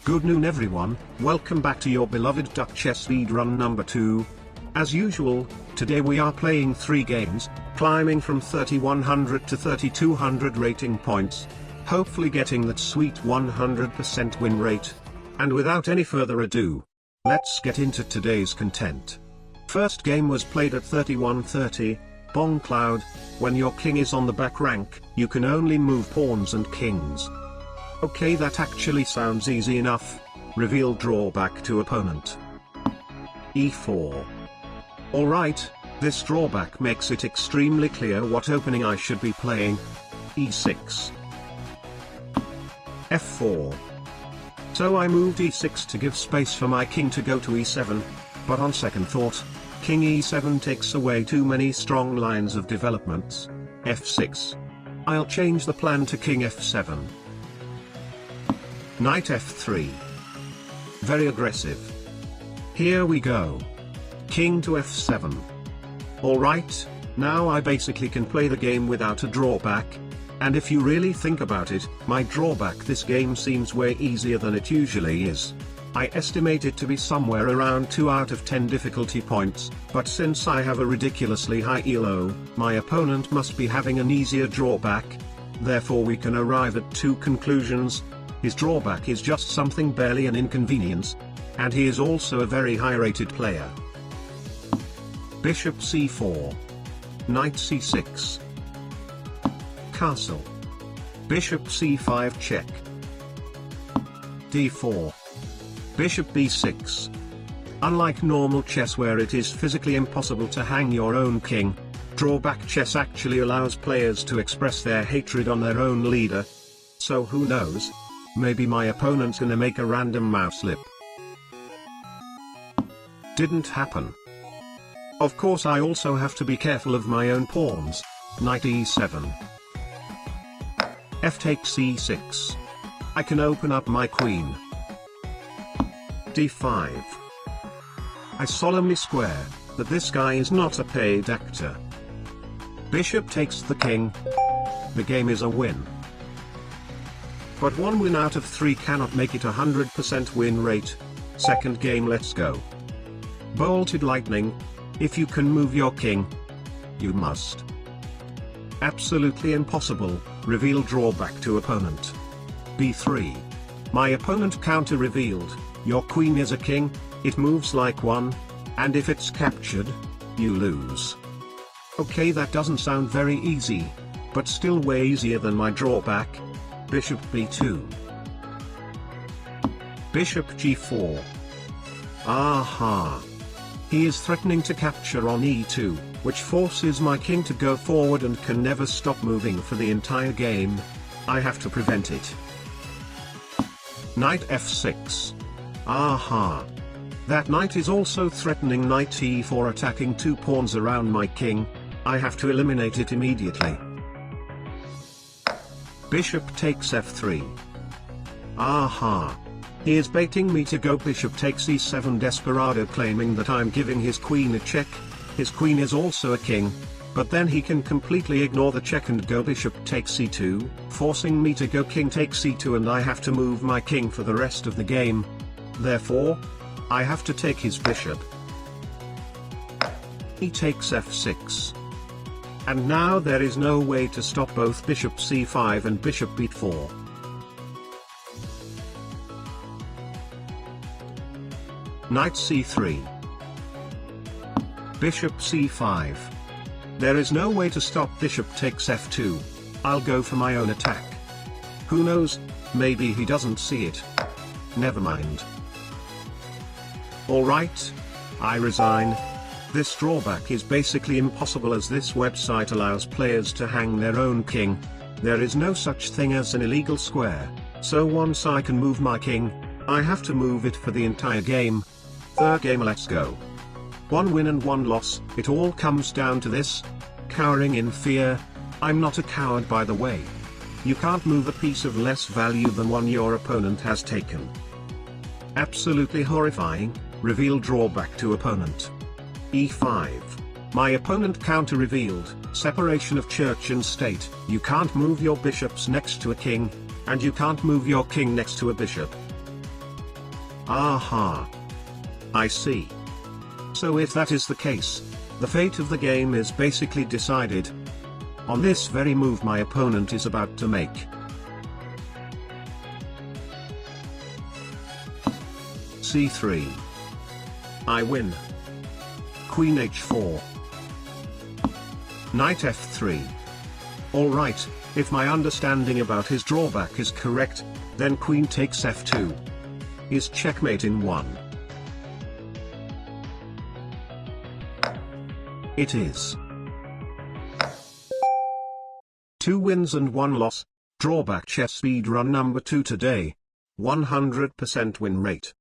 Good noon everyone, welcome back to your beloved Duck Chess speedrun number 2. As usual, today we are playing 3 games, climbing from 3100 to 3200 rating points, hopefully getting that sweet 100% win rate. And without any further ado, let's get into today's content. First game was played at 3130, bongcloud. When your king is on the back rank, you can only move pawns and kings. Okay, that actually sounds easy enough. Reveal drawback to opponent. e4. Alright, this drawback makes it extremely clear what opening I should be playing. e6. f4. So I moved e6 to give space for my king to go to e7, but on second thought, king e7 takes away too many strong lines of developments. f6. I'll change the plan to king f7. Knight f3. Very aggressive. Here we go. King to f7. Alright, now I basically can play the game without a drawback. And if you really think about it, my drawback this game seems way easier than it usually is. I estimate it to be somewhere around 2 out of 10 difficulty points, but since I have a ridiculously high elo, my opponent must be having an easier drawback. Therefore we can arrive at 2 conclusions. His drawback is just something barely an inconvenience, and he is also a very high-rated player. Bishop c4. Knight c6. Castle. Bishop c5 check. d4. Bishop b6. Unlike normal chess where it is physically impossible to hang your own king, drawback chess actually allows players to express their hatred on their own leader. So who knows? Maybe my opponent's gonna make a random mouse slip. Didn't happen. Of course I also have to be careful of my own pawns. Knight e7. F takes e6. I can open up my queen. d5. I solemnly swear that this guy is not a paid actor. Bishop takes the king. The game is a win. But 1 win out of 3 cannot make it 100% win rate. Second game, let's go. Bolted lightning. If you can move your king, you must. Absolutely impossible. Reveal drawback to opponent. b3. My opponent counter revealed. Your queen is a king, it moves like one, and if it's captured, you lose. Okay, that doesn't sound very easy, but still way easier than my drawback. Bishop b2. Bishop g4. Aha! He is threatening to capture on e2, which forces my king to go forward and can never stop moving for the entire game. I have to prevent it. Knight f6. Aha! That knight is also threatening knight e4, attacking 2 pawns around my king. I have to eliminate it immediately. Bishop takes f3. Aha! He is baiting me to go bishop takes e7 desperado, claiming that I'm giving his queen a check. His queen is also a king, but then he can completely ignore the check and go bishop takes e2, forcing me to go king takes e2, and I have to move my king for the rest of the game. Therefore, I have to take his bishop. He takes f6. And now there is no way to stop both bishop c5 and bishop b4. Knight c3. Bishop c5. There is no way to stop bishop takes f2. I'll go for my own attack. Who knows, maybe he doesn't see it. Never mind. Alright, I resign. This drawback is basically impossible as this website allows players to hang their own king. There is no such thing as an illegal square, so once I can move my king, I have to move it for the entire game. Third game, let's go. 1 win and 1 loss, it all comes down to this. Cowering in fear. I'm not a coward, by the way. You can't move a piece of less value than one your opponent has taken. Absolutely horrifying. Reveal drawback to opponent. e5. My opponent counter revealed. Separation of church and state. You can't move your bishops next to a king, and you can't move your king next to a bishop. Aha. I see. So if that is the case, the fate of the game is basically decided. On this very move my opponent is about to make. C3. I win. Queen h4. Knight f3. Alright, if my understanding about his drawback is correct, then queen takes f2. Is checkmate in 1? It is. 2 wins and 1 loss. Drawback chess speedrun number 2 today. 100% win rate.